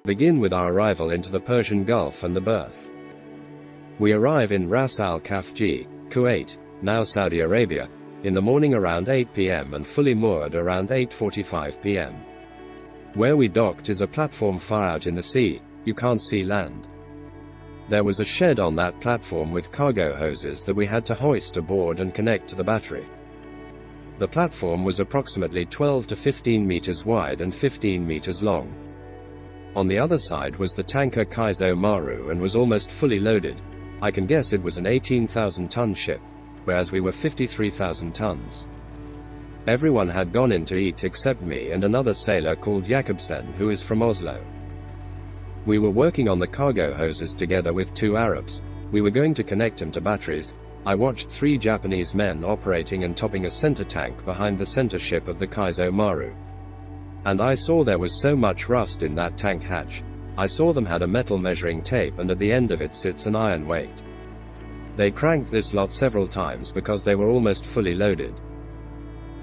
Begin with our arrival into the Persian Gulf and the berth. We arrive in Ras Al Khafji, Kuwait, now Saudi Arabia, in the morning around 8 p.m. and fully moored around 8:45 p.m. Where we docked is a platform far out in the sea, you can't see land. There was a shed on that platform with cargo hoses that we had to hoist aboard and connect to the battery. The platform was approximately 12 to 15 meters wide and 15 meters long. On the other side was the tanker Kaizo Maru and was almost fully loaded. I can guess it was an 18,000-ton ship, whereas we were 53,000 tons. Everyone had gone in to eat except me and another sailor called Jakobsen, who is from Oslo. We were working on the cargo hoses together with 2 Arabs. We were going to connect them to batteries. I watched 3 Japanese men operating and topping a center tank behind the center ship of the Kaizo Maru. And I saw there was so much rust in that tank hatch. I saw them had a metal measuring tape and at the end of it sits an iron weight. They cranked this lot several times because they were almost fully loaded.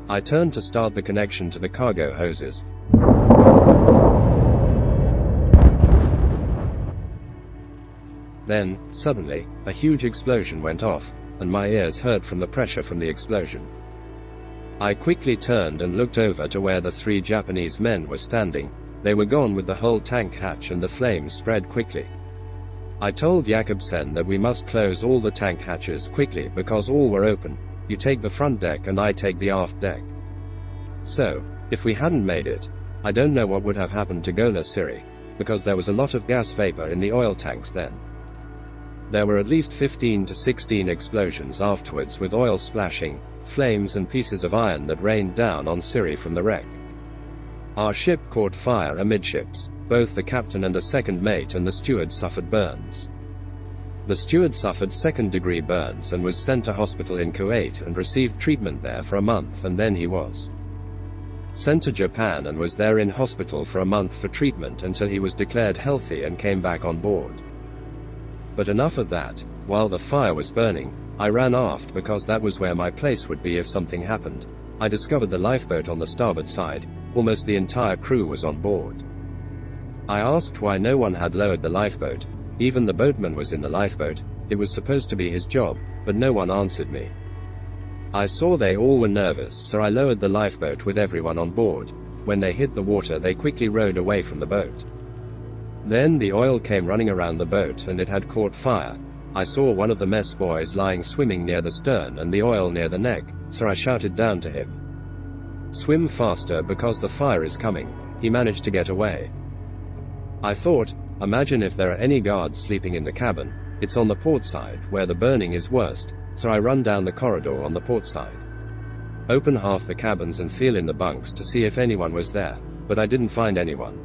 I turned to start the connection to the cargo hoses. Then, suddenly, a huge explosion went off, and my ears hurt from the pressure from the explosion. I quickly turned and looked over to where the 3 Japanese men were standing. They were gone with the whole tank hatch and the flames spread quickly. I told Jakobsen that we must close all the tank hatches quickly because all were open. You take the front deck and I take the aft deck. So, if we hadn't made it, I don't know what would have happened to Gola Siri, because there was a lot of gas vapor in the oil tanks then. There were at least 15 to 16 explosions afterwards with oil splashing, flames and pieces of iron that rained down on Siri from the wreck. Our ship caught fire amidships. Both the captain and a second mate and the steward suffered burns. The steward suffered second-degree burns and was sent to hospital in Kuwait and received treatment there for a month, and then he was sent to Japan and was there in hospital for a month for treatment until he was declared healthy and came back on board. But enough of that. While the fire was burning, I ran aft because that was where my place would be if something happened. I discovered the lifeboat on the starboard side. Almost the entire crew was on board. I asked why no one had lowered the lifeboat. Even the boatman was in the lifeboat. It was supposed to be his job, but no one answered me. I saw they all were nervous, so I lowered the lifeboat with everyone on board. When they hit the water, they quickly rowed away from the boat. Then the oil came running around the boat and it had caught fire. I saw one of the mess boys lying swimming near the stern and the oil near the neck, so I shouted down to him, "Swim faster because the fire is coming." He managed to get away. I thought, imagine if there are any guards sleeping in the cabin. It's on the port side, where the burning is worst, so I run down the corridor on the port side. Open half the cabins and feel in the bunks to see if anyone was there, but I didn't find anyone.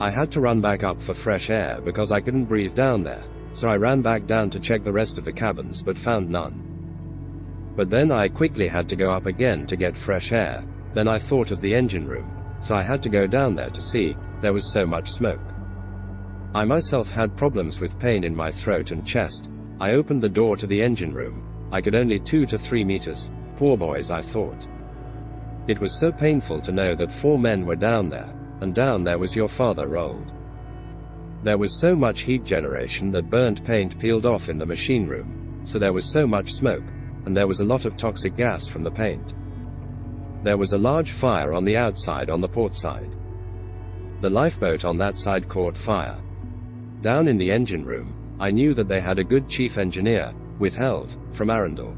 I had to run back up for fresh air because I couldn't breathe down there, so I ran back down to check the rest of the cabins but found none. But then I quickly had to go up again to get fresh air. Then I thought of the engine room, so I had to go down there to see. There was so much smoke. I myself had problems with pain in my throat and chest. I opened the door to the engine room. I could only 2 to 3 meters. Poor boys, I thought. It was so painful to know that 4 men were down there, and down there was your father rolled. There was so much heat generation that burnt paint peeled off in the machine room, so there was so much smoke, and there was a lot of toxic gas from the paint. There was a large fire on the outside on the port side. The lifeboat on that side caught fire. Down in the engine room, I knew that they had a good chief engineer, withheld, from Arundel.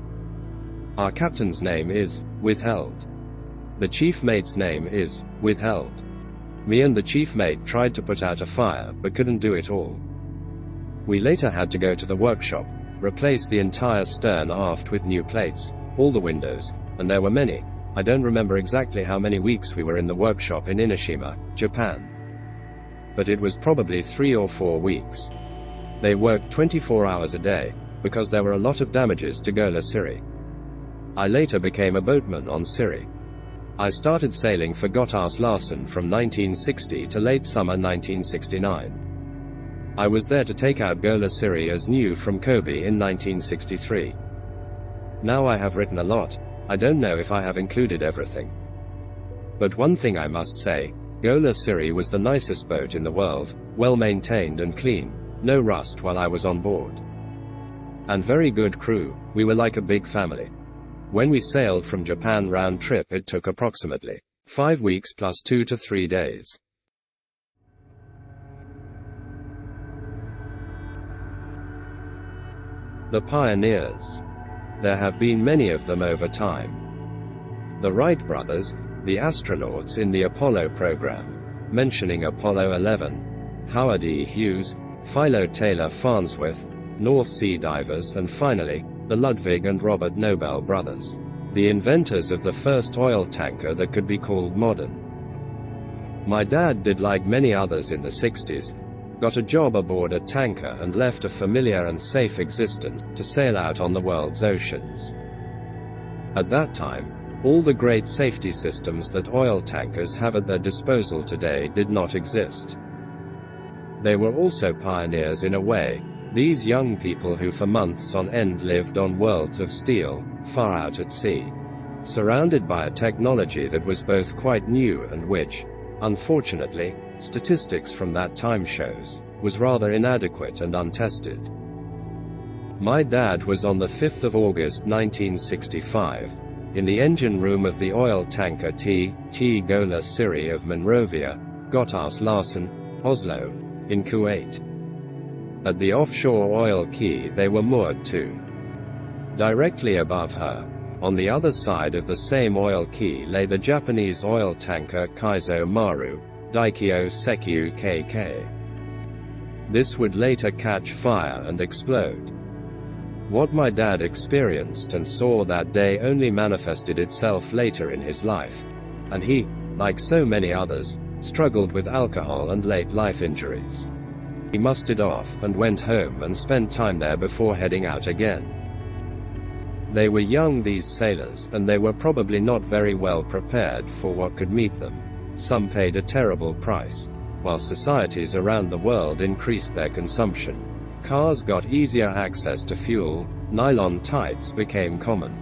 Our captain's name is withheld. The chief mate's name is withheld. Me and the chief mate tried to put out a fire, but couldn't do it all. We later had to go to the workshop, replace the entire stern aft with new plates, all the windows, and there were many. I don't remember exactly how many weeks we were in the workshop in Inoshima, Japan. But it was probably 3 or 4 weeks. They worked 24 hours a day, because there were a lot of damages to Gola Siri. I later became a boatman on Siri. I started sailing for Gotthard Larsen from 1960 to late summer 1969. I was there to take out Gola Siri as new from Kobe in 1963. Now I have written a lot. I don't know if I have included everything. But one thing I must say, Gola Siri was the nicest boat in the world, well maintained and clean, no rust while I was on board. And very good crew, we were like a big family. When we sailed from Japan round trip, it took approximately 5 weeks plus 2 to 3 days. The pioneers. There have been many of them over time. The Wright brothers, the astronauts in the Apollo program, mentioning Apollo 11, Howard E. Hughes, Philo Taylor Farnsworth, North Sea divers, and finally, the Ludwig and Robert Nobel brothers, the inventors of the first oil tanker that could be called modern. My dad did like many others in the 60s, got a job aboard a tanker and left a familiar and safe existence to sail out on the world's oceans. At that time, all the great safety systems that oil tankers have at their disposal today did not exist. They were also pioneers in a way, these young people who for months on end lived on worlds of steel, far out at sea, surrounded by a technology that was both quite new and which, unfortunately, statistics from that time shows, was rather inadequate and untested. My dad was on the 5th of August 1965, in the engine room of the oil tanker T. Gola Siri of Monrovia, Gotthard Larsen, Oslo, in Kuwait. At the offshore oil quay they were moored to. Directly above her, on the other side of the same oil quay, lay the Japanese oil tanker Kaizo Maru, Daikyo Sekyu KK. This would later catch fire and explode. What my dad experienced and saw that day only manifested itself later in his life, and he, like so many others, struggled with alcohol and late life injuries. He mustered off and went home and spent time there before heading out again. They were young, these sailors, and they were probably not very well prepared for what could meet them. Some paid a terrible price, while societies around the world increased their consumption. Cars got easier access to fuel, nylon tights became common.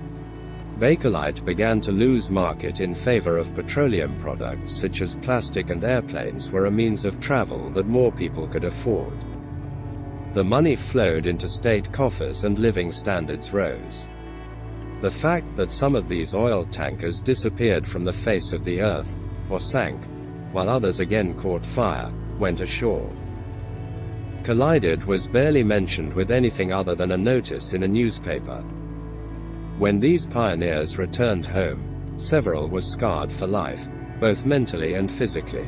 Bakelite began to lose market in favor of petroleum products such as plastic, and airplanes were a means of travel that more people could afford. The money flowed into state coffers and living standards rose. The fact that some of these oil tankers disappeared from the face of the earth, or sank, while others again caught fire, went ashore, collided was barely mentioned with anything other than a notice in a newspaper. When these pioneers returned home, several were scarred for life, both mentally and physically.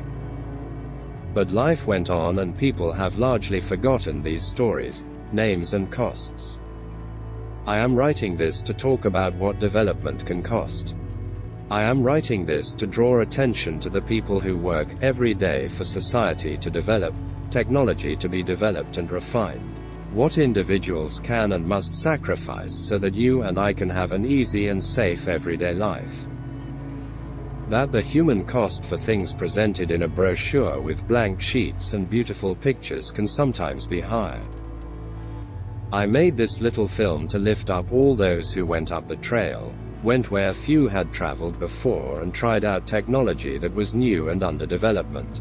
But life went on and people have largely forgotten these stories, names and costs. I am writing this to talk about what development can cost. I am writing this to draw attention to the people who work every day for society to develop, technology to be developed and refined. What individuals can and must sacrifice so that you and I can have an easy and safe everyday life. That the human cost for things presented in a brochure with blank sheets and beautiful pictures can sometimes be higher. I made this little film to lift up all those who went up the trail, went where few had traveled before, and tried out technology that was new and under development.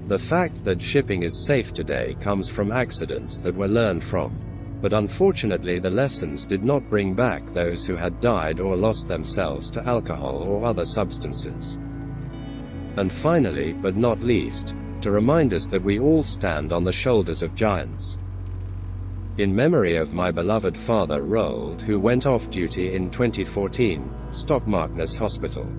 The fact that shipping is safe today comes from accidents that were learned from, but unfortunately the lessons did not bring back those who had died or lost themselves to alcohol or other substances. And finally, but not least, to remind us that we all stand on the shoulders of giants. In memory of my beloved father Roald, who went off duty in 2014, Stokmarknes Hospital.